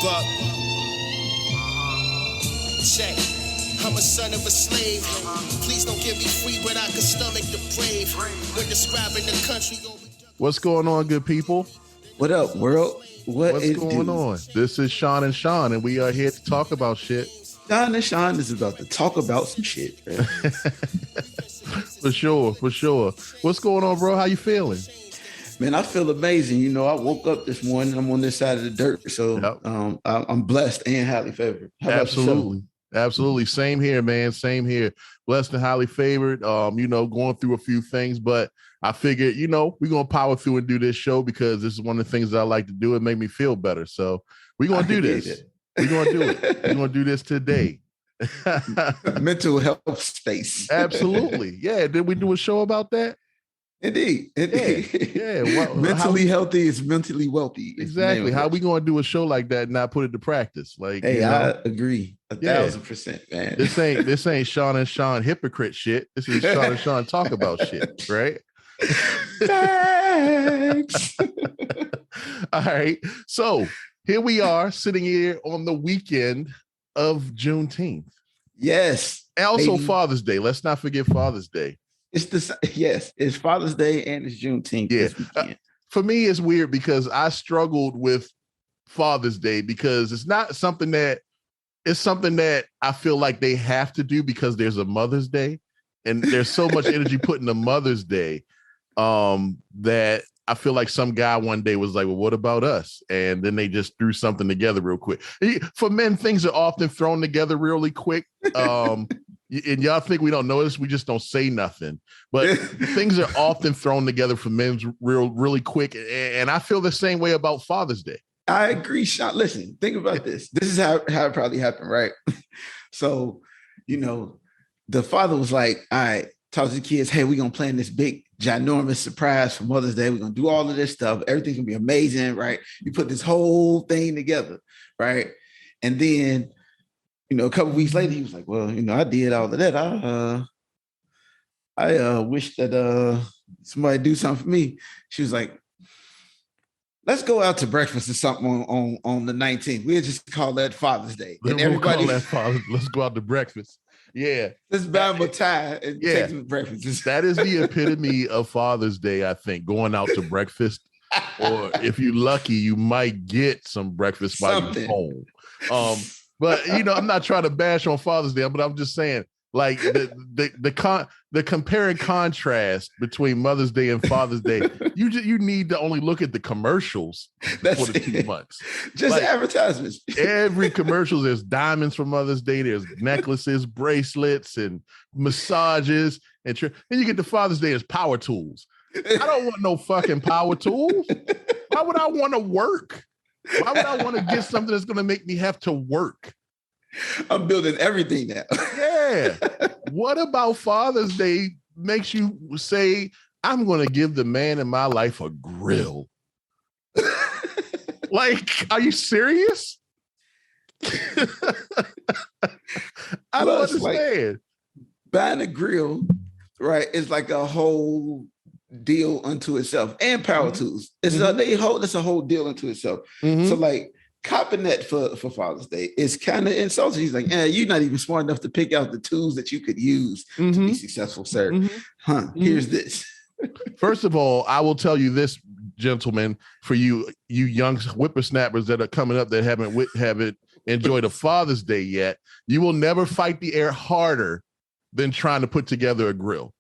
But check. I'm a son of a slave. Please don't give me free, but I can stomach the brave. When describing the country. What's going on, good people? What up, world? What's going on? This is Sean and Sean, and we are here to talk about shit. Sean and Sean is about to talk about some shit, man. For sure. What's going on, bro? How you feeling? Man, I feel amazing. You know, I woke up this morning. I'm on this side of the dirt, so Yep. I'm blessed and highly favored. How about Absolutely. yourself? Absolutely. Same here, man. Same here. Blessed and highly favored. Going through a few things, but I figured, we're going to power through and do this show because this is one of the things that I like to do. It made me feel better. So we're going to do this. We're going to do it. We're going to do this today. Mental health space. Absolutely. Yeah. Did we do a show about that? Indeed. Yeah. Mentally healthy is mentally wealthy. Exactly. How we going to do a show like that and not put it to practice? Like, hey, I agree 1,000%, man. This ain't Sean and Sean hypocrite shit. This is Sean and Sean talk about shit, right? Thanks. All right. So here we are sitting here on the weekend of Juneteenth. Yes. And also baby. Father's Day. Let's not forget Father's Day. It's Father's Day and it's Juneteenth. Yeah. For me, it's weird because I struggled with Father's Day because it's not something that I feel like they have to do because there's a Mother's Day and there's so much energy put into Mother's Day that I feel like some guy one day was like, well, what about us? And then they just threw something together real quick. For men, things are often thrown together really quick. And y'all think we don't notice, we just don't say nothing. But things are often thrown together for men really quick. And I feel the same way about Father's Day. I agree, Sean. Listen, think about this. This is how it probably happened, right? So, the father was like, all right, talk to the kids, hey, we're going to plan this big, ginormous surprise for Mother's Day. We're going to do all of this stuff. Everything's going to be amazing, right? You put this whole thing together, right? And then, a couple of weeks later, he was like, well, I did all of that. I wish that somebody do something for me. She was like, let's go out to breakfast or something on the 19th. We'll just call that Father's Day. And everybody, let's go out to breakfast. Yeah. Let's buy them a tie and take them to breakfast. That is the epitome of Father's Day, I think, going out to breakfast. Or if you're lucky, you might get some breakfast while you're home. But I'm not trying to bash on Father's Day, but I'm just saying, like the compare and contrast between Mother's Day and Father's Day, you need to only look at the commercials for the 2 months. Just like, advertisements. Every commercial, there's diamonds for Mother's Day, there's necklaces, bracelets, and massages, and then you get to Father's Day as power tools. I don't want no fucking power tools. Why would I want to work? Why would I want to get something that's going to make me have to work? I'm building everything now. Yeah. What about Father's Day makes you say, I'm going to give the man in my life a grill? Like, are you serious? I don't understand. Like, buying a grill, right, is like a whole deal unto itself, and power tools. It's that's a whole deal unto itself. So like copping that for Father's Day is kind of insulting. He's like, you're not even smart enough to pick out the tools that you could use to be successful, sir. Here's this. First of all, I will tell you this, gentlemen, for you young whippersnappers that are coming up that haven't enjoyed a Father's Day yet, you will never fight the air harder than trying to put together a grill.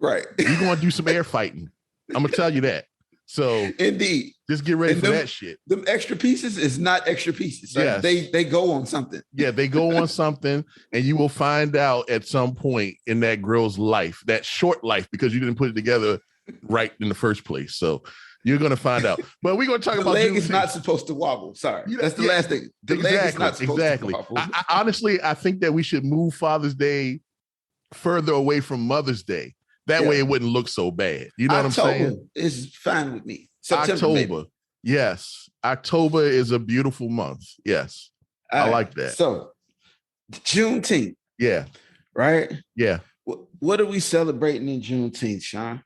Right. You're going to do some air fighting. I'm going to tell you that. So indeed, just get ready for that shit. Them extra pieces is not extra pieces. Right? Yes. They go on something. Yeah, they go on something, and you will find out at some point in that grill's life, that short life, because you didn't put it together right in the first place. So you're going to find out. But we're going to talk about the leg is not supposed to wobble. Sorry. That's the last thing. The leg is not supposed to wobble. Honestly, I think that we should move Father's Day further away from Mother's Day. That way it wouldn't look so bad. You know what I'm saying? It's fine with me. October. Yes. October is a beautiful month. Yes. I like that. So Juneteenth. Yeah. Right? Yeah. What are we celebrating in Juneteenth, Sean?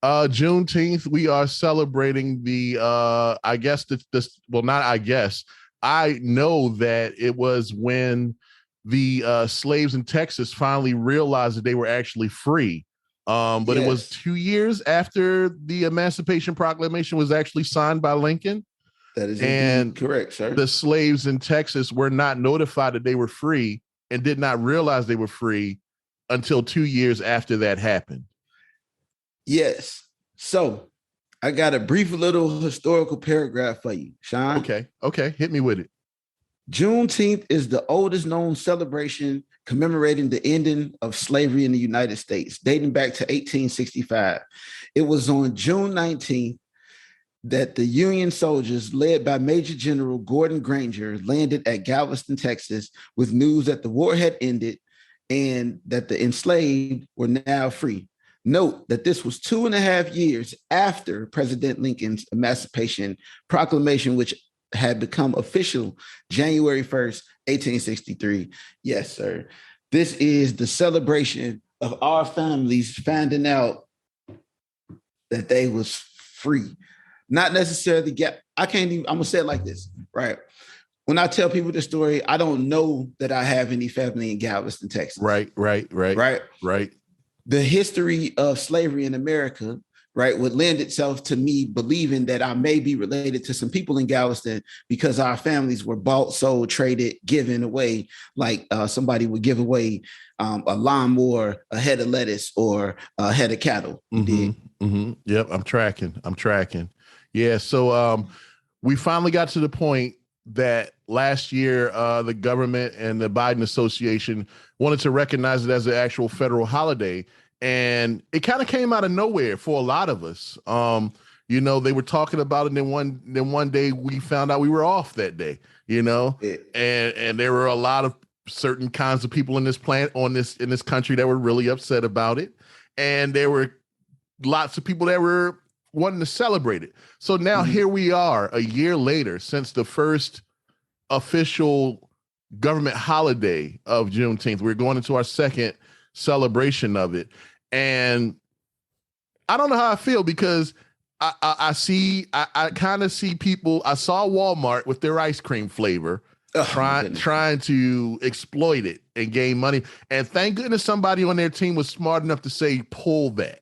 Juneteenth, we are celebrating the not I guess, I know that it was when the slaves in Texas finally realized that they were actually free. But it was 2 years after the Emancipation Proclamation was actually signed by Lincoln. That is and indeed correct, sir. The slaves in Texas were not notified that they were free and did not realize they were free until 2 years after that happened. Yes. So I got a brief little historical paragraph for you, Sean. Okay. Hit me with it. Juneteenth is the oldest known celebration commemorating the ending of slavery in the United States, dating back to 1865. It was on June 19th that the Union soldiers, led by Major General Gordon Granger, landed at Galveston, Texas, with news that the war had ended and that the enslaved were now free. Note that this was 2.5 years after President Lincoln's Emancipation Proclamation, which had become official January 1st, 1863. Yes, sir. This is the celebration of our families finding out that they was free. Not necessarily I'm gonna say it like this, right? When I tell people the story, I don't know that I have any family in Galveston, Texas. Right. The history of slavery in America, right, would lend itself to me believing that I may be related to some people in Galveston because our families were bought, sold, traded, given away, like somebody would give away a lawnmower, a head of lettuce, or a head of cattle. Yep, I'm tracking. Yeah, so we finally got to the point that last year the government and the Biden association wanted to recognize it as an actual federal holiday. And it kind of came out of nowhere for a lot of us. They were talking about it, and then one day we found out we were off that day, and there were a lot of certain kinds of people in this in this country that were really upset about it. And there were lots of people that were wanting to celebrate it. So now here we are a year later since the first official government holiday of Juneteenth. We're going into our second celebration of it. And I don't know how I feel because I kind of see people. I saw Walmart with their ice cream flavor trying to exploit it and gain money. And thank goodness somebody on their team was smart enough to say, pull that,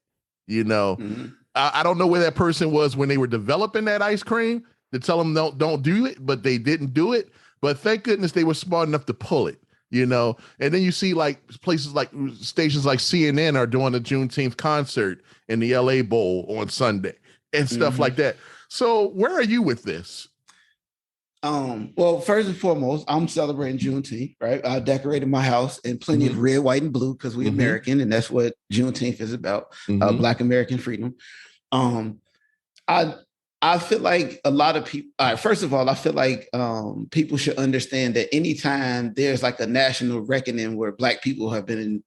I don't know where that person was when they were developing that ice cream to tell them don't do it, but they didn't do it. But thank goodness they were smart enough to pull it. And then you see like places like stations like CNN are doing a Juneteenth concert in the LA Bowl on Sunday and stuff like that. So where are you with this? Well, first and foremost, I'm celebrating Juneteenth, right? I decorated my house in plenty of red, white, and blue because we're American, and that's what Juneteenth is about, Black American freedom. I feel like a lot of people, first of all, I feel like people should understand that anytime there's like a national reckoning where Black people have been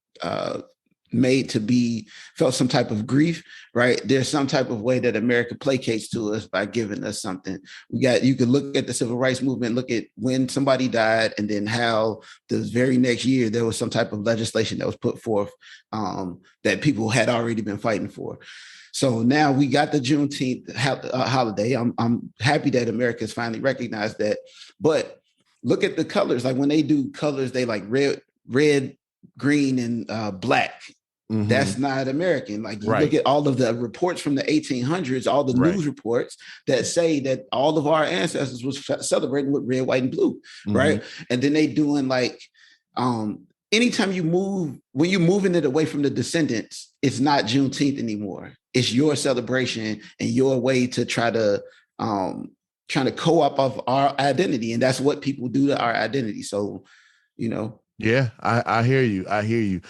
made to be felt some type of grief, right? There's some type of way that America placates to us by giving us something. You could look at the civil rights movement, look at when somebody died, and then how the very next year there was some type of legislation that was put forth that people had already been fighting for. So now we got the Juneteenth holiday. I'm happy that America has finally recognized that. But look at the colors. Like when they do colors, they like red, green, and black. That's not American. Like you look at all of the reports from the 1800s, all the news reports that say that all of our ancestors was celebrating with red, white, and blue, right? And then they doing like, anytime when you're moving it away from the descendants, it's not Juneteenth anymore. It's your celebration and your way to trying to co-op of our identity. And that's what people do to our identity. So, Yeah, I hear you.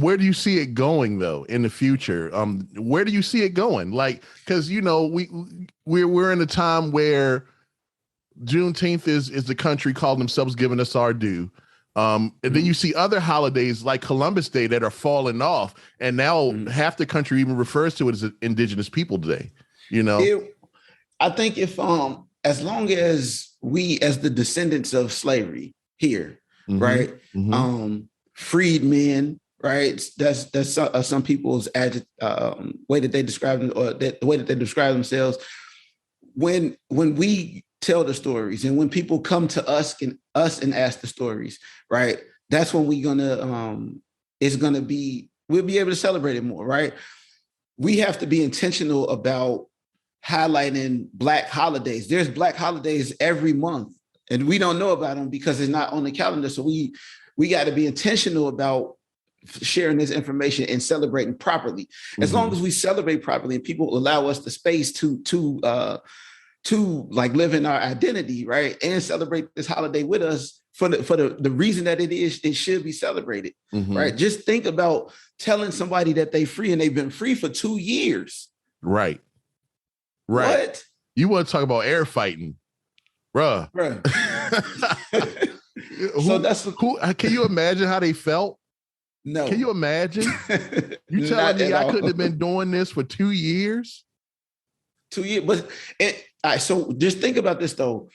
Where do you see it going though in the future? Where do you see it going? Like, because we're in a time where Juneteenth is the country calling themselves giving us our due. And then you see other holidays like Columbus Day that are falling off, and now half the country even refers to it as Indigenous People Day. I think if as long as we, as the descendants of slavery here, right, freedmen, right, that's some people's way that they describe them, or the way that they describe themselves. When we tell the stories. And when people come to us and ask the stories, right? That's when we'll be able to celebrate it more, right? We have to be intentional about highlighting Black holidays. There's Black holidays every month, and we don't know about them because it's not on the calendar. So we got to be intentional about sharing this information and celebrating properly. As long as we celebrate properly and people allow us the space to like live in our identity, right, and celebrate this holiday with us for the reason that it should be celebrated, right? Just think about telling somebody that they free and they've been free for 2 years. Right. What? You want to talk about air fighting, bruh. So that's who. Can you imagine how they felt? No. Can you imagine? You telling me I couldn't have been doing this for 2 years? 2 years, but all right. So just think about this though.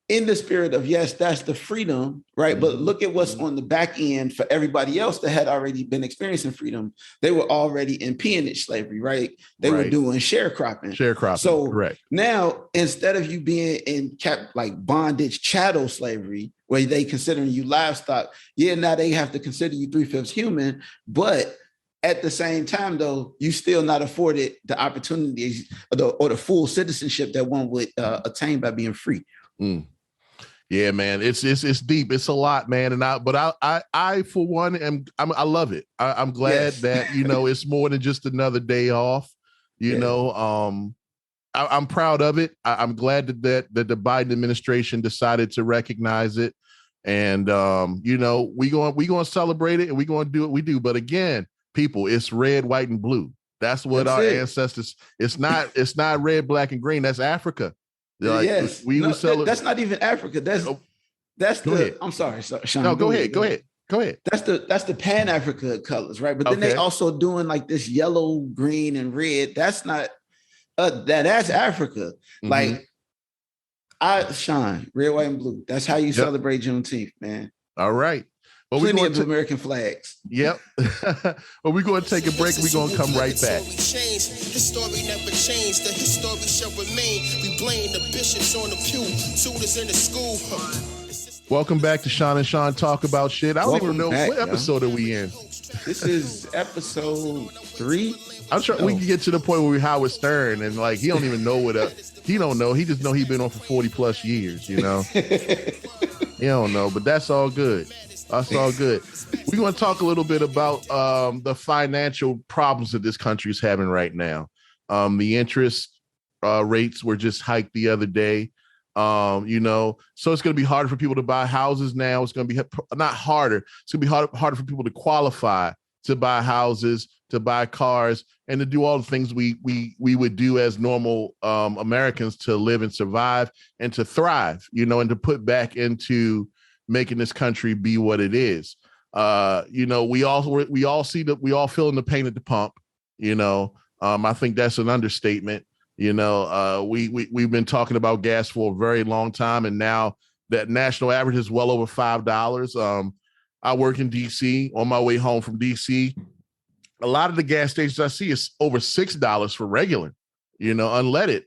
In the spirit of, yes, that's the freedom, right? But look at what's on the back end for everybody else that had already been experiencing freedom. They were already in peonage slavery, right? They were doing sharecropping. So correct. Now, instead of you being in like bondage, chattel slavery, where they considering you livestock, now they have to consider you 3/5 human, but at the same time, though, you still not afforded the opportunities or the full citizenship that one would attain by being free. Yeah, man, it's deep. It's a lot, man. And I for one I love it. I'm glad that it's more than just another day off. I'm proud of it. I'm glad that the Biden administration decided to recognize it, and we going to celebrate it and we going to do what we do. But again, people, it's red, white, and blue. That's what our ancestors. It's not red, black, and green. That's Africa. Like, yes, that's not even Africa. That's the. I'm sorry, Sean. No, go ahead. That's the Pan Africa colors, right? But then they also doing like this yellow, green, and red. That's not that's Africa. Like Sean, red, white, and blue. That's how you celebrate Juneteenth, man. All right. Well, we're going to American flags. Yep. Well, we're going to take a break and we're going to come right back. History never changed. The history shall remain. We blame the bishops on the pew, tutors in the school. Welcome back to Sean and Sean Talk About Shit. I don't even know what episode are we in. This is episode 3. I'm sure we can get to the point where we're Howard Stern and like he don't even know he don't know. He just know he's been on for 40 plus years, He don't know, but that's all good. That's all good. We're going to talk a little bit about the financial problems that this country is having right now. The interest rates were just hiked the other day. So it's going to be harder for people to buy houses now. It's going to be not harder. It's going to be harder for people to qualify to buy houses, to buy cars, and to do all the things we would do as normal Americans to live and survive and to thrive, and to put back into making this country be what it is. We all feeling the pain at the pump. I think that's an understatement. We've been talking about gas for a very long time, and now that national average is well over $5. I work in DC. On my way home from DC, a lot of the gas stations I see is over $6 for regular, unleaded.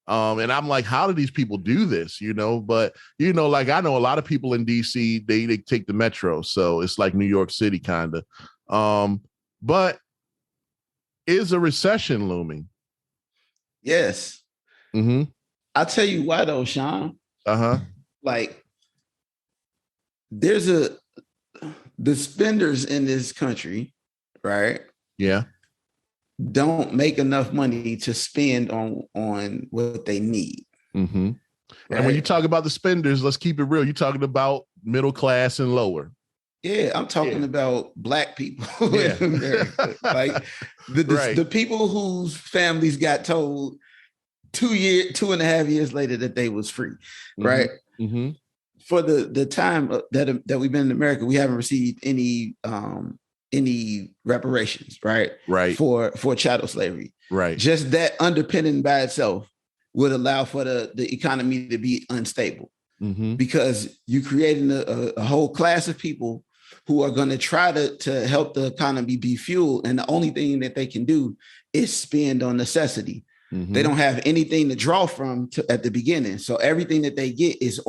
And I'm like, how do these people do this? But like I know a lot of people in DC, they take the metro. So it's like New York City kind of. But is a recession looming? Yes. I'll tell you why though, Sean. Like there's the spenders in this country, right? Yeah. Don't make enough money to spend on what they need. Right? And when you talk about the spenders, let's keep it real. You're talking about middle class and lower. Yeah, I'm talking about Black people in America. Like the people whose families got told 2.5 years later that they was free, right? For the time that we've been in America, we haven't received any reparations, right? For chattel slavery. Right. Just that underpinning by itself would allow for the economy to be unstable. Because you creating a whole class of people who are going to try to help the economy be fueled. And the only thing that they can do is spend on necessity. They don't have anything to draw from at the beginning. So everything that they get is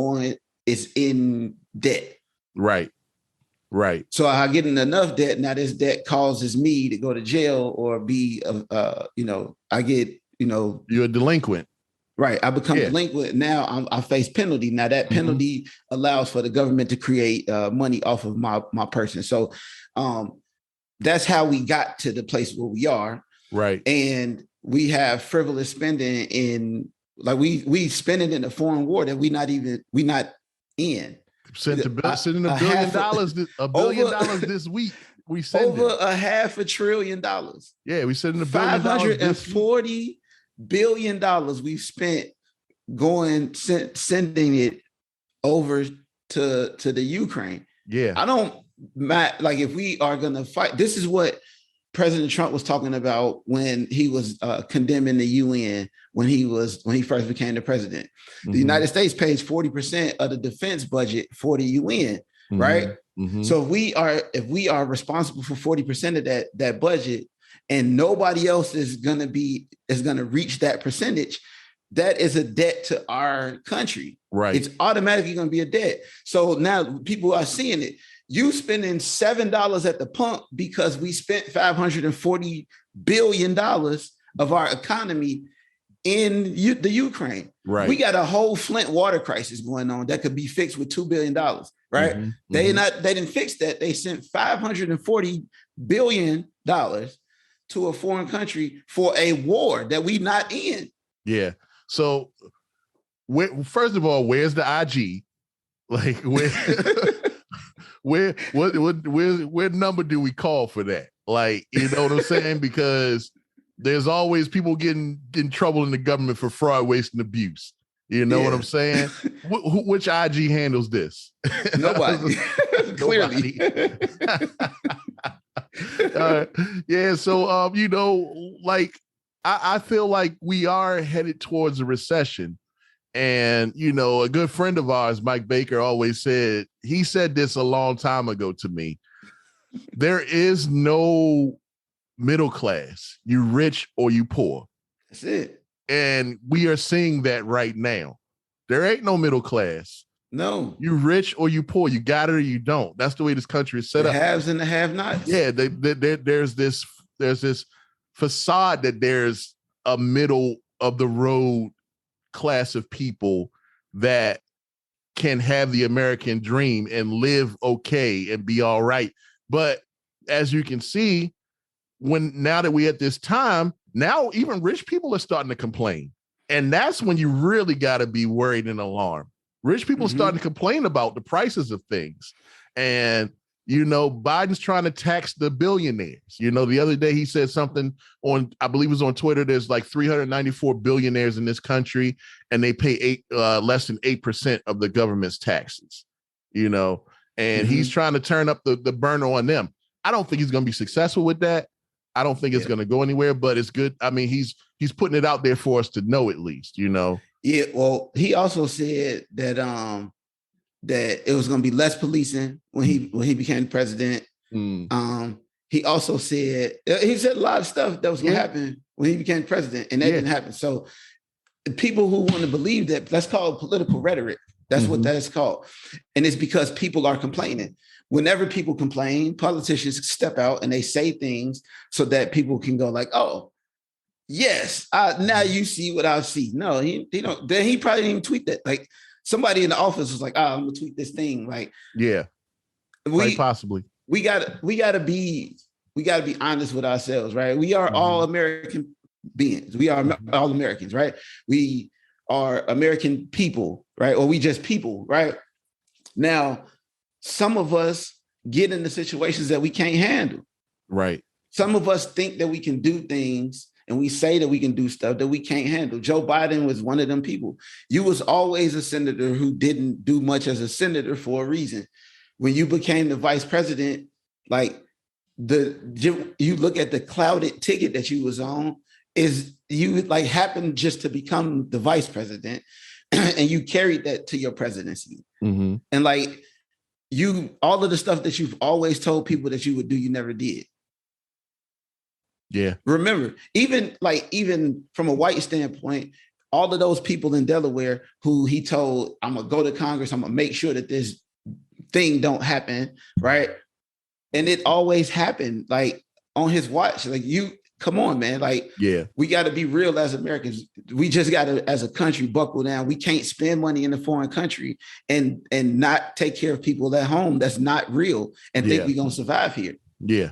in debt. Right. So I get in enough debt. Now this debt causes me to go to jail or be, I get, you're a delinquent. Right. I become delinquent. Now I face penalty. Now that penalty allows for the government to create money off of my person. So that's how we got to the place where we are. Right. And we have frivolous spending in, like we spend it in a foreign war that we not in. Sent $1 billion, $1 billion this week. We sent over $500 billion. Yeah, we sent $1 billion. $540 billion we've spent sending it over to the Ukraine. Yeah, I don't like if we are gonna fight. This is what President Trump was talking about when he was condemning the UN when he first became the president. The United States pays 40% of the defense budget for the UN, right? So if we are responsible for 40% of that budget, and nobody else is gonna reach that percentage, that is a debt to our country. Right. It's automatically gonna be a debt. So now people are seeing it. You spending $7 at the pump because we spent $540 billion of our economy in the Ukraine. Right. We got a whole Flint water crisis going on that could be fixed with $2 billion. Right. They didn't fix that. They sent $540 billion to a foreign country for a war that we not in. Yeah. So first of all, where's the IG? Like where number do we call for that? Like, you know what I'm saying? Because there's always people getting in trouble in the government for fraud, waste, and abuse. You know what I'm saying? Which IG handles this? Nobody. Clearly. Yeah. So, like, I feel like we are headed towards a recession. And, a good friend of ours, Mike Baker, always said this a long time ago to me. There is no middle class. You rich or you poor. That's it. And we are seeing that right now. There ain't no middle class. No. You rich or you poor. You got it or you don't. That's the way this country is set up. The haves and the have-nots. Yeah, there's this facade that there's a middle of the road class of people that can have the American dream and live okay and be all right. But as you can see, now that we're at this time, now even rich people are starting to complain. And that's when you really got to be worried and alarmed. Rich people are starting to complain about the prices of things. And, Biden's trying to tax the billionaires. The other day he said something I believe it was on Twitter, there's like 394 billionaires in this country, and they pay less than 8% of the government's taxes, and he's trying to turn up the burner on them. I don't think he's going to be successful with that. I don't think it's going to go anywhere, but it's good. I mean, he's putting it out there for us to know at least, Yeah, well, he also said that that it was going to be less policing when he became president. He also said a lot of stuff that was going to happen when he became president, and that didn't happen. So the people who want to believe that's called political rhetoric. That's what that is called. And it's because people are complaining. Whenever people complain, politicians step out and they say things so that people can go like, oh, yes, now you see what I see. No, he don't. Then he probably didn't even tweet that. Like somebody in the office was like, oh, I'm gonna tweet this thing. Like, yeah, possibly. We gotta be honest with ourselves, right? We are all American beings. We are all Americans, right? We are American people, right? Or we just people, right? Now, some of us get into situations that we can't handle. Right. Some of us think that we can do things and we say that we can do stuff that we can't handle. Joe Biden was one of them people. You was always a senator who didn't do much as a senator for a reason. When you became the vice president, like you look at the clouded ticket that you was on, is you like happened just to become the vice president and you carried that to your presidency. And like all of the stuff that you've always told people that you would do, you never did. Yeah. Remember, even from a white standpoint, all of those people in Delaware who he told, I'm gonna go to Congress, I'm gonna make sure that this thing don't happen, right? And it always happened, like on his watch. Like, you come on, man. Like, Yeah. we got to be real as Americans. We just got to, as a country, buckle down. We can't spend money in a foreign country and not take care of people at home that's not real and think we're gonna survive here. Yeah.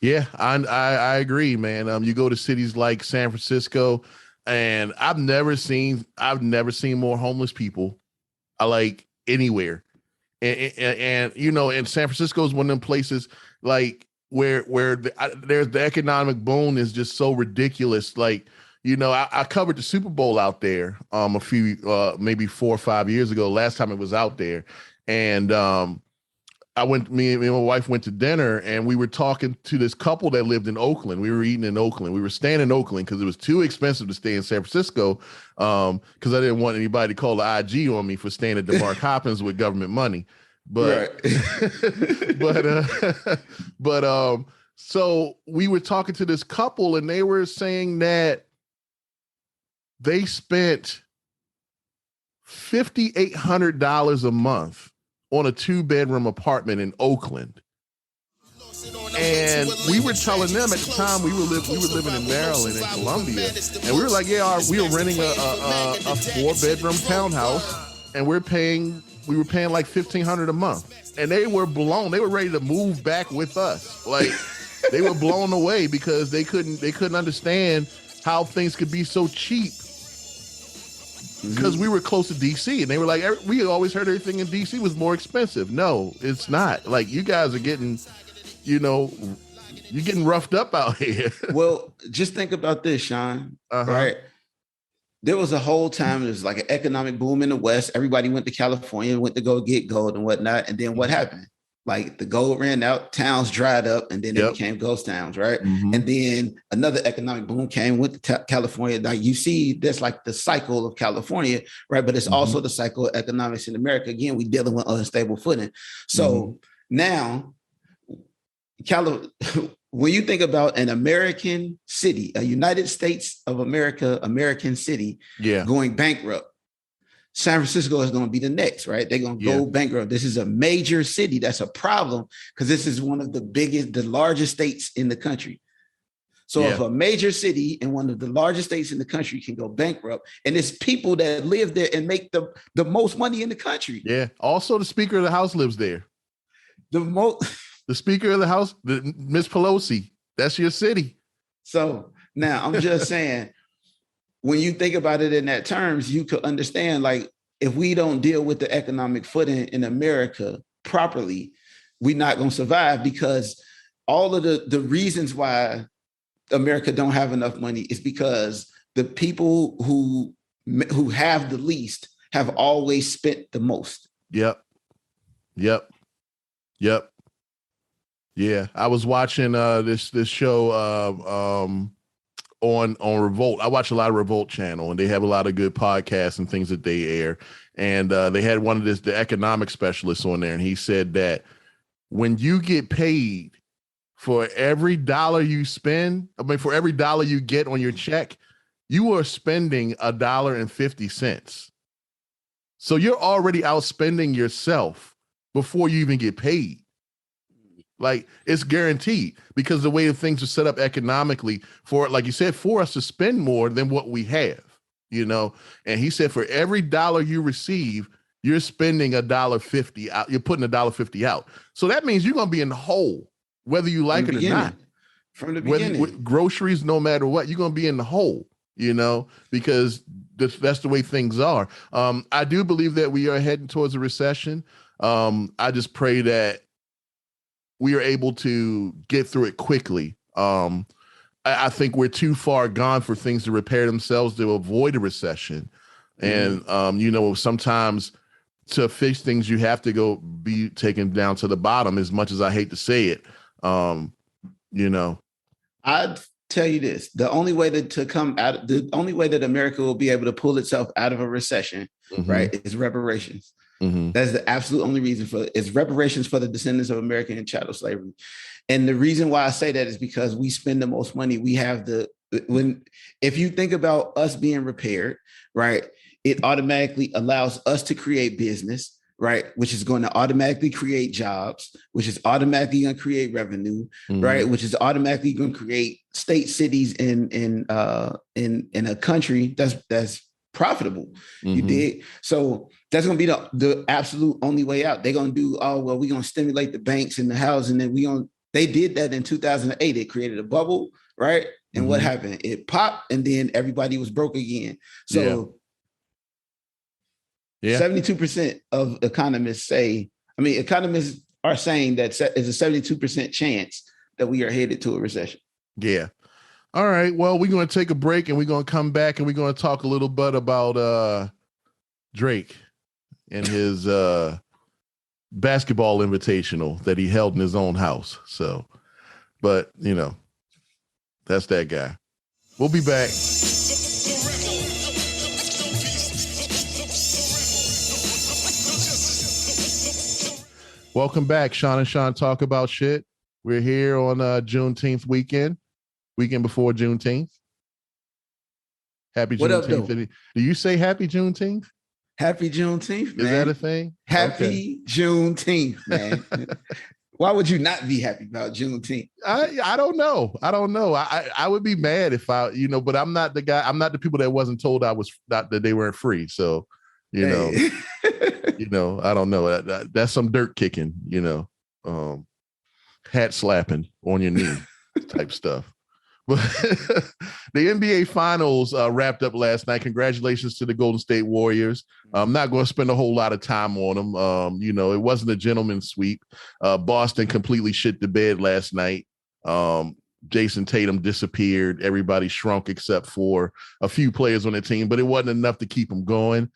Yeah, I agree, man. You go to cities like San Francisco, and I've never seen more homeless people, like anywhere. And you know, and San Francisco is one of them places like where there's the economic boom is just so ridiculous. Like, you know, I covered the Super Bowl out there a few maybe 4 or 5 years ago. Last time it was out there, and me and my wife went to dinner, and we were talking to this couple that lived in Oakland. We were eating in Oakland. We were staying in Oakland because it was too expensive to stay in San Francisco, because I didn't want anybody to call the IG on me for staying at DeMar Coppins with government money. But, right. but so we were talking to this couple, and they were saying that they spent $5,800 a month on a 2-bedroom apartment in Oakland. And we were telling them at the time we were living in Maryland and Columbia, and we were like, we were renting a 4-bedroom townhouse, and we were paying like $1,500 a month. And they were blown. They were ready to move back with us. Like, they were blown away because they couldn't understand how things could be so cheap. Because we were close to DC, and they were like, we always heard everything in DC was more expensive. No, it's not. Like, you guys are getting, you're getting roughed up out here. Well, just think about this, Sean. Right? There was a whole time, there's like an economic boom in the West. Everybody went to California, went to go get gold and whatnot. And then what happened? Like, the gold ran out, towns dried up, and then they became ghost towns, right? And then another economic boom came with California. Like, you see, that's like the cycle of California, right? But it's also the cycle of economics in America. Again, we're dealing with unstable footing. So now, when you think about an American city, a United States of America, American city going bankrupt, San Francisco is going to be the next, right? They're going to go bankrupt. This is a major city. That's a problem because this is one of the largest states in the country. So if a major city in one of the largest states in the country can go bankrupt, and it's people that live there and make the most money in the country. Yeah. Also, the Speaker of the House lives there. The Speaker of the House, Miss Pelosi. That's your city. So now I'm just saying, when you think about it in that terms, you could understand, like, if we don't deal with the economic footing in America properly, we're not going to survive, because all of the reasons why America don't have enough money is because the people who have the least have always spent the most. Yep. Yeah. I was watching this show on Revolt. I watch a lot of Revolt channel, and they have a lot of good podcasts and things that they air. And they had one of the economic specialists on there, and he said that when you get paid for every dollar you spend, for every dollar you get on your check, you are spending $1.50. So you're already outspending yourself before you even get paid. Like, it's guaranteed, because the way that things are set up economically for, like you said, for us to spend more than what we have, and he said, for every dollar you receive, you're spending $1.50 out. You're putting $1.50 out. So that means you're going to be in the hole, whether you like it or not. From the beginning. With groceries, no matter what, you're going to be in the hole, because that's the way things are. I do believe that we are heading towards a recession. I just pray that we are able to get through it quickly. I think we're too far gone for things to repair themselves to avoid a recession. And, sometimes to fix things, you have to go be taken down to the bottom, as much as I hate to say it. I'd tell you this, the only way that America will be able to pull itself out of a recession, right, is reparations. Mhm. That's the absolute only reason for it. It's reparations for the descendants of American and chattel slavery. And the reason why I say that is because we spend the most money. We have if you think about us being repaired, right, it automatically allows us to create business, right, which is going to automatically create jobs, which is automatically going to create revenue, right, which is automatically going to create state cities in a country that's profitable. You did. So that's going to be the absolute only way out. They're going to do, oh, well, we're going to stimulate the banks and the housing. And they did that in 2008. It created a bubble, right? And what happened? It popped, and then everybody was broke again. So 72% of economists are saying that it's a 72% chance that we are headed to a recession. Yeah. All right. Well, we're going to take a break, and we're going to come back, and we're going to talk a little bit about Drake and his basketball invitational that he held in his own house. So, but that's that guy. We'll be back. Welcome back. Sean and Sean talk about shit. We're here on Juneteenth weekend before Juneteenth. Happy Juneteenth. What up, though? Do you say happy Juneteenth? Happy Juneteenth, man. Is that a thing? Happy Juneteenth, man. Why would you not be happy about Juneteenth? I don't know. I would be mad if but I'm not the guy. I'm not the people that wasn't told that they weren't free. So, I don't know. That's some dirt kicking, hat slapping on your knee type stuff. But the NBA Finals wrapped up last night. Congratulations to the Golden State Warriors. I'm not going to spend a whole lot of time on them. It wasn't a gentleman's sweep. Boston completely shit the bed last night. Jason Tatum disappeared. Everybody shrunk except for a few players on the team, but it wasn't enough to keep them going.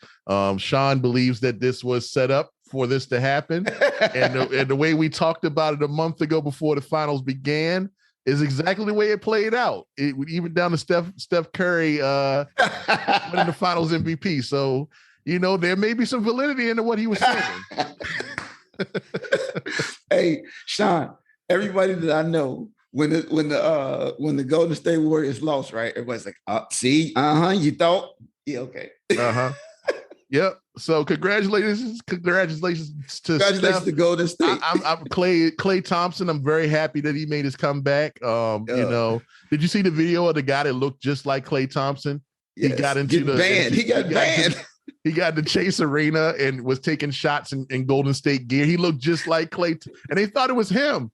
Sean believes that this was set up for this to happen. and the way we talked about it a month ago before the finals began is exactly the way it played out. It even down to Steph Curry winning the finals MVP. So, there may be some validity into what he was saying. Hey, Sean, everybody that I know, when the Golden State Warriors lost, right? Everybody's like, see, you thought? Yeah, okay. Yep. So congratulations to Steph. To Golden State. I'm Klay Thompson. I'm very happy that he made his comeback. Did you see the video of the guy that looked just like Klay Thompson? Yes. He got into banned. He got banned. He got to Chase Arena and was taking shots in Golden State gear. He looked just like Klay, and they thought it was him.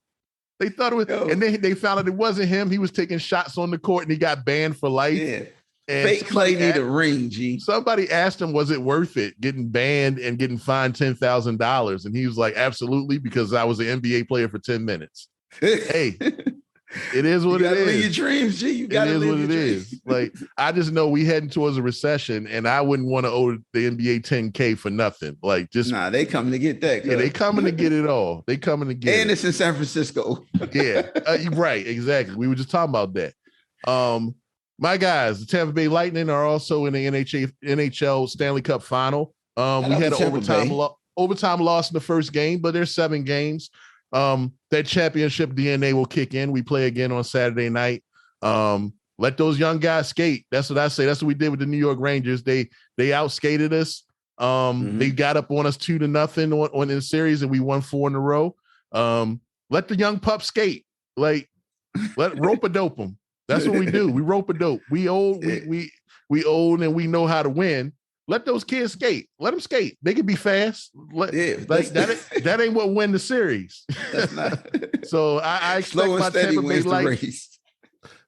They thought it was, and they found out it wasn't him. He was taking shots on the court, and he got banned for life. Yeah. And fake Klay need a ring, G. Somebody asked him, was it worth it getting banned and getting fined $10,000? And he was like, absolutely, because I was an NBA player for 10 minutes. Hey, it is what it is. You gotta live your dreams, G. You gotta live your dreams. It is. Like, I just know we heading towards a recession, and I wouldn't want to owe the NBA $10K for nothing. Like, just they coming to get that. Yeah, they coming to get it all. They coming to get it. And it's in San Francisco. Yeah, right, exactly. We were just talking about that. My guys, the Tampa Bay Lightning are also in the NHL Stanley Cup Final. We had an overtime loss in the first game, but there's 7 games. That championship DNA will kick in. We play again on Saturday night. Let those young guys skate. That's what I say. That's what we did with the New York Rangers. They outskated us. They got up on us 2-0 on the series, and we won 4 in a row. Let the young pups skate. Like, let rope-a-dope them. That's what we do. We rope-a-dope. We old, we old, and we know how to win. Let those kids skate. Let them skate. They can be fast. That ain't what win the series. That's not. So I expect my Tampa Bay Lightning.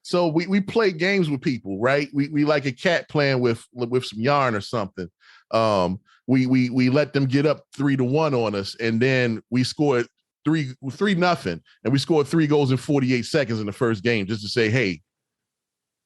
So we play games with people, right? We like a cat playing with some yarn or something. We let them get up 3-1 on us, and then we scored 3-0, and we scored 3 goals in 48 seconds in the first game, just to say, hey,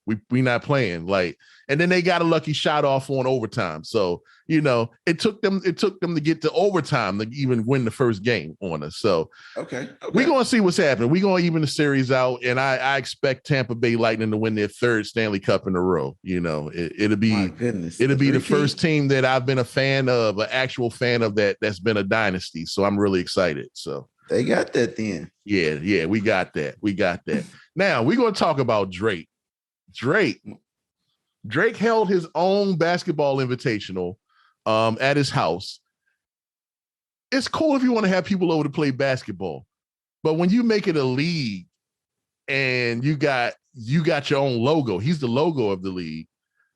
We not playing. Like, and then they got a lucky shot off on overtime. So, it took them to get to overtime to even win the first game on us. So okay. We're gonna see what's happening. We're gonna even the series out, and I expect Tampa Bay Lightning to win their third Stanley Cup in a row. It'll be my goodness. It'll be the first team that I've been a fan of, an actual fan of that's been a dynasty. So I'm really excited. So they got that then. Yeah, we got that. Now we're gonna talk about Drake. Drake held his own basketball invitational at his house. It's cool if you want to have people over to play basketball, but when you make it a league and you got your own logo, he's the logo of the league.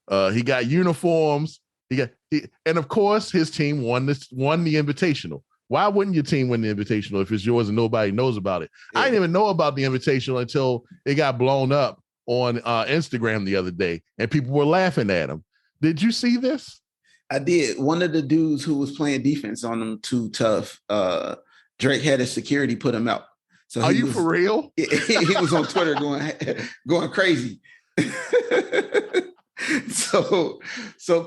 He got uniforms. And of course his team won the invitational. Why wouldn't your team win the invitational if it's yours and nobody knows about it? Yeah. I didn't even know about the invitational until it got blown up on Instagram the other day, and people were laughing at him. Did you see this? I did. One of the dudes who was playing defense on them too tough, Drake had his security put him out. So are you for real? He was on Twitter going crazy. So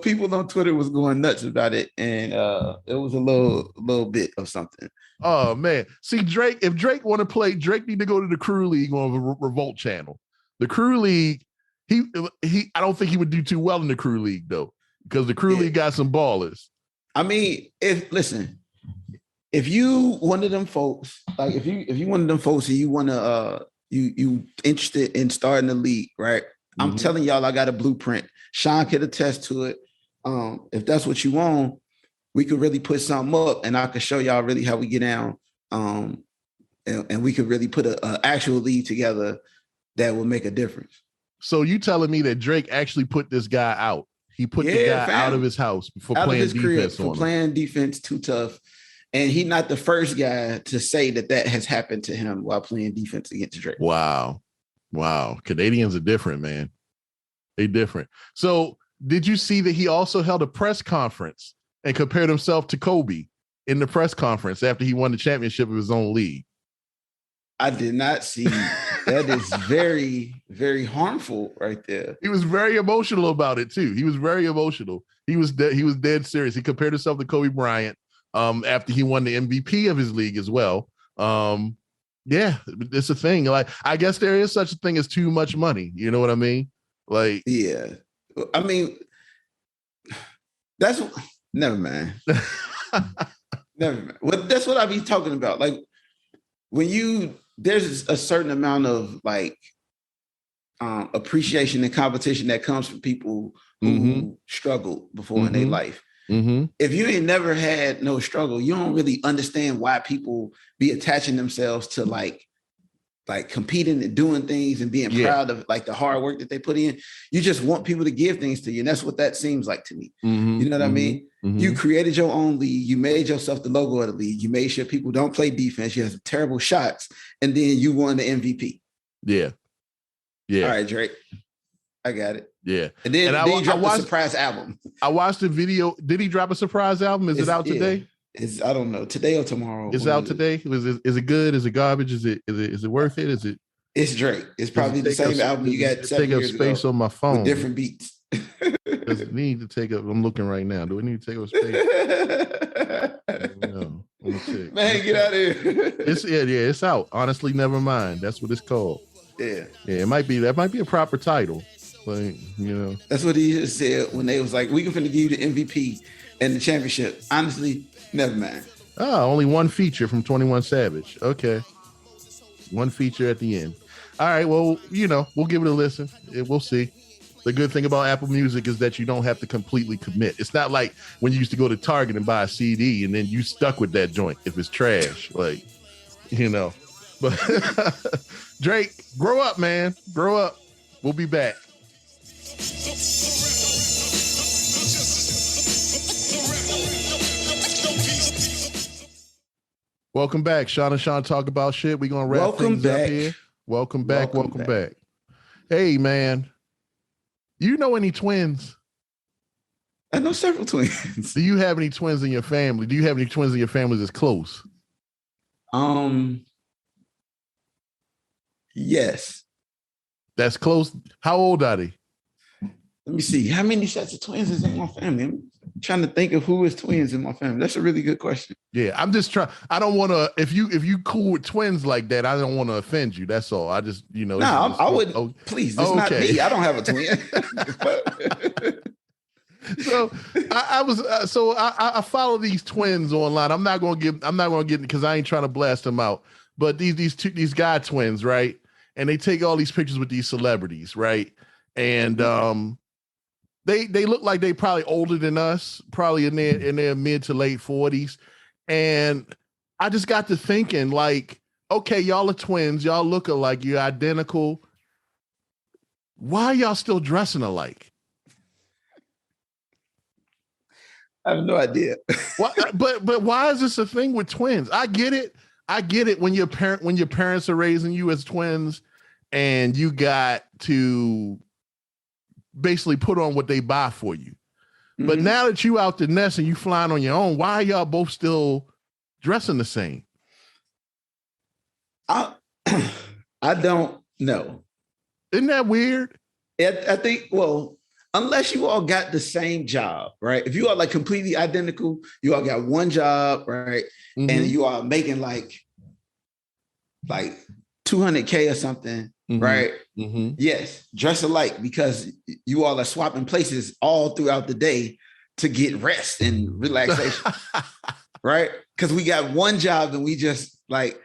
people on Twitter was going nuts about it, and it was a little bit of something. Oh man, see Drake. If Drake want to play, Drake need to go to the Crew League on the Revolt channel. The Crew League, I don't think he would do too well in the Crew League though, because the Crew League got some ballers. I mean, if you one of them folks, like if you one of them folks and you want to you interested in starting the league, right? Mm-hmm. I'm telling y'all, I got a blueprint. Sean could attest to it. If that's what you want, we could really put something up, and I could show y'all really how we get down. And we could really put an actual league together that will make a difference. So you telling me that Drake actually put this guy out? He put the guy out of his house for playing defense on him. Playing defense too tough. And he's not the first guy to say that has happened to him while playing defense against Drake. Wow. Canadians are different, man. They different. So did you see that he also held a press conference and compared himself to Kobe in the press conference after he won the championship of his own league? I did not see. That is very, very harmful right there. He was very emotional about it too. He was very emotional. He was dead serious. He compared himself to Kobe Bryant after he won the MVP of his league as well. Yeah, it's a thing. Like, I guess there is such a thing as too much money. You know what I mean? Like, yeah. I mean, never mind. Never mind. Well, that's what I be talking about. Like, when there's a certain amount of like appreciation and competition that comes from people who struggled before in their life. Mm-hmm. If you ain't never had no struggle, you don't really understand why people be attaching themselves to like competing and doing things and being proud of like the hard work that they put in. You just want people to give things to you. And that's what that seems like to me. Mm-hmm. You know what I mean? Mm-hmm. You created your own league. You made yourself the logo of the league. You made sure people don't play defense. You have some terrible shots. And then you won the MVP. Yeah. Yeah. All right, Drake. I got it. Yeah. And then he dropped a surprise album. I watched the video. Did he drop a surprise album? Is it out today? I don't know. Today or tomorrow. It's out today. Is it good? Is it garbage? Is it worth it? Is it? It's Drake. It's probably the same album you got 7 years ago. Take up space on my phone. With different beats. Does it need to take up? I'm looking right now. Do it need to take up space? No. Man, get out of here. It's out. Honestly, never mind. That's what it's called. Yeah. That might be a proper title. Like, that's what he just said when they was like, we can finna give you the MVP and the championship. Honestly, never mind. Only one feature from 21 Savage. Okay. One feature at the end. All right. Well, we'll give it a listen. We'll see. The good thing about Apple Music is that you don't have to completely commit. It's not like when you used to go to Target and buy a CD and then you stuck with that joint if it's trash. Like, But Drake, grow up, man. Grow up. We'll be back. Welcome back. Sean and Sean talk about shit. We're going to wrap things up here. Welcome back. Hey, man. You know any twins? I know several twins. Do you have any twins in your family? Do you have any twins in your family that's close? Yes. That's close. How old are they? Let me see. How many sets of twins is in my family? I'm trying to think of who is twins in my family. That's a really good question. Yeah, I'm just trying. I don't want to. If you cool with twins like that, I don't want to offend you. That's all. I just No, I wouldn't. Oh, please, it's not me. I don't have a twin. So I follow these twins online. I'm not gonna get because I ain't trying to blast them out. But these guy twins, right? And they take all these pictures with these celebrities, right? And they look like they probably older than us, probably in their mid to late 40s. And I just got to thinking, like, okay, y'all are twins, y'all look alike, you're identical. Why are y'all still dressing alike? I have no idea. But why is this a thing with twins? I get it. When your parents are raising you as twins, and you got to basically put on what they buy for you. Mm-hmm. But now that you out the nest and you flying on your own, why are y'all both still dressing the same? I don't know. Isn't that weird? I think, well, unless you all got the same job, right? If you are like completely identical, you all got one job, right? Mm-hmm. And you are making like 200K or something, mm-hmm. right? Mm-hmm. Yes, dress alike because you all are swapping places all throughout the day to get rest and relaxation, right? Because we got one job and we just like,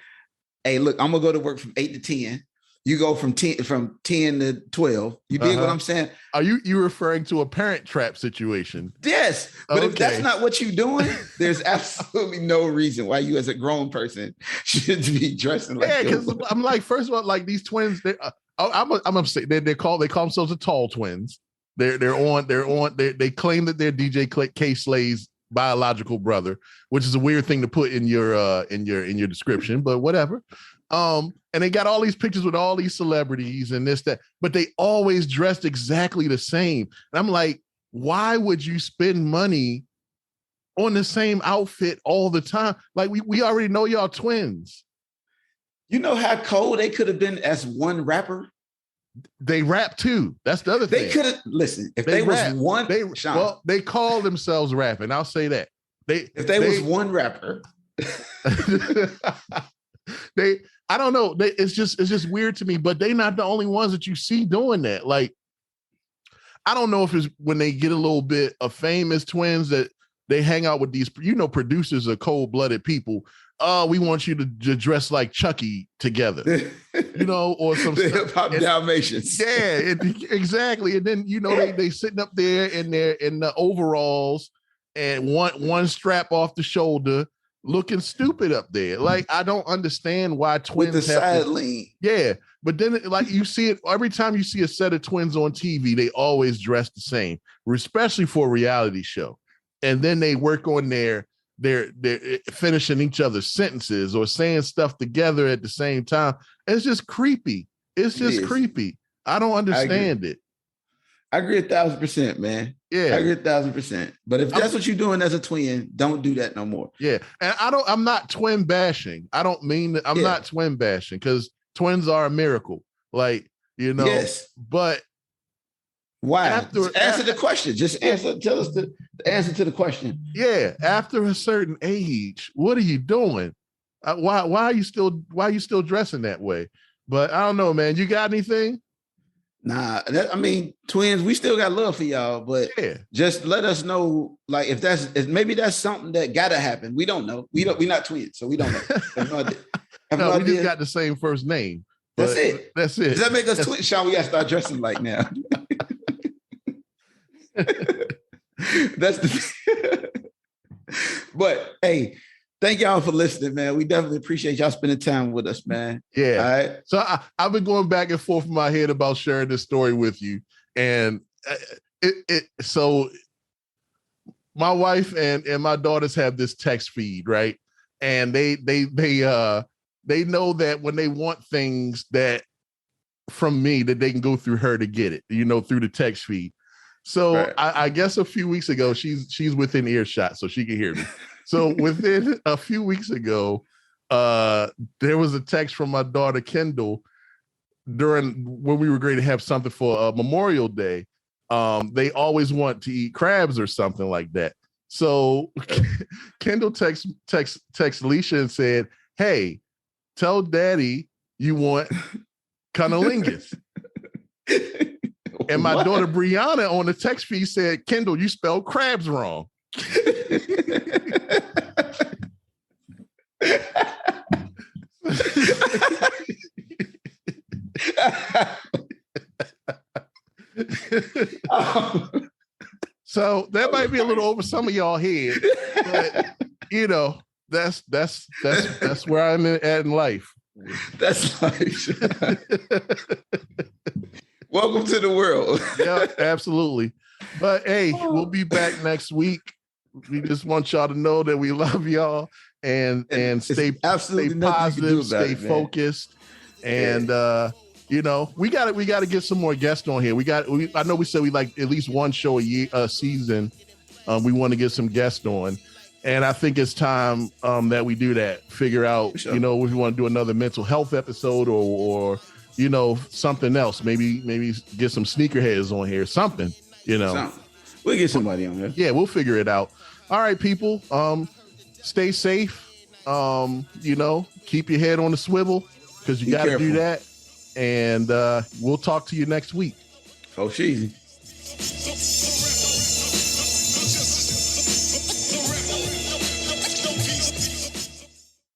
hey, look, I'm gonna go to work from 8 to 10. You go from 10 to 12. You dig what I'm saying? Are you referring to a Parent Trap situation? Yes, but if that's not what you're doing, there's absolutely no reason why you as a grown person should be dressing like that. Yeah, because I'm like, first of all, like these twins, I'm upset. They call themselves the Tall Twins. They claim that they're DJ K Slay's biological brother, which is a weird thing to put in your description, but whatever. And they got all these pictures with all these celebrities and this, that, but they always dressed exactly the same. And I'm like, why would you spend money on the same outfit all the time? Like we already know y'all twins. You know how cold they could have been as one rapper? They rap too. That's the other thing. They could have, listen, if they was one, well, they call themselves rapping. I'll say that. If they was one rapper. I don't know. It's just weird to me, but they're not the only ones that you see doing that. Like, I don't know if it's when they get a little bit of fame as twins that they hang out with these, producers are cold-blooded people. We want you to dress like Chucky together, or some hip-hop Dalmatians. Yeah, exactly. And then, they sitting up there in the overalls and one strap off the shoulder, looking stupid up there. Like, I don't understand why twins with the side lean. Yeah, but then like you see it every time you see a set of twins on TV, they always dress the same, especially for a reality show. And then they work on they're finishing each other's sentences or saying stuff together at the same time. It's just creepy. It's just creepy. I don't understand it. I agree 1,000%, man. Yeah, I agree 1,000%. But if that's what you're doing as a twin, don't do that no more. Yeah, and I'm not twin bashing. I don't mean that. I'm not twin bashing because twins are a miracle. Like, yes, but why? Answer the question. Just tell us the answer to the question. Yeah, after a certain age, what are you doing? Why are you still dressing that way? But I don't know, man. You got anything? Nah, twins, we still got love for y'all, but just let us know, like, if maybe that's something that gotta happen. We don't know. We're not twins, so we don't know. Have no idea. We just got the same first name. That's it. That's it. Does that make us twins, Sean? We gotta start dressing like now. That's the. But hey. Thank y'all for listening, man. We definitely appreciate y'all spending time with us, man. Yeah. All right. So I've been going back and forth in my head about sharing this story with you. And so my wife and my daughters have this text feed, right? And they know that when they want things that from me, that they can go through her to get it, through the text feed. So right. I guess a few weeks ago, she's within earshot, so she can hear me. So within a few weeks ago, there was a text from my daughter, Kendall, during when we were going to have something for Memorial Day, they always want to eat crabs or something like that. So Kendall text Leisha and said, "Hey, tell Daddy you want cunnilingus." And my daughter Brianna on the text feed said, "Kendall, you spelled crabs wrong." So that might be a little over some of y'all head, but you know, that's where I'm at in life. That's life. Welcome to the world. Yeah, absolutely. But hey, we'll be back next week. We just want y'all to know that we love y'all and stay positive, stay focused, and you know, we got to get some more guests on here. I know we said we like at least one show a season. We want to get some guests on, and I think it's time that we do that. Figure out, you know, if we want to do another mental health episode or you know, something else. Maybe get some sneakerheads on here, something. You know, we'll get somebody on here. Yeah, we'll figure it out. All right, people. Stay safe. You know, keep your head on the swivel because you got to do that. And we'll talk to you next week. Oh, sheezy.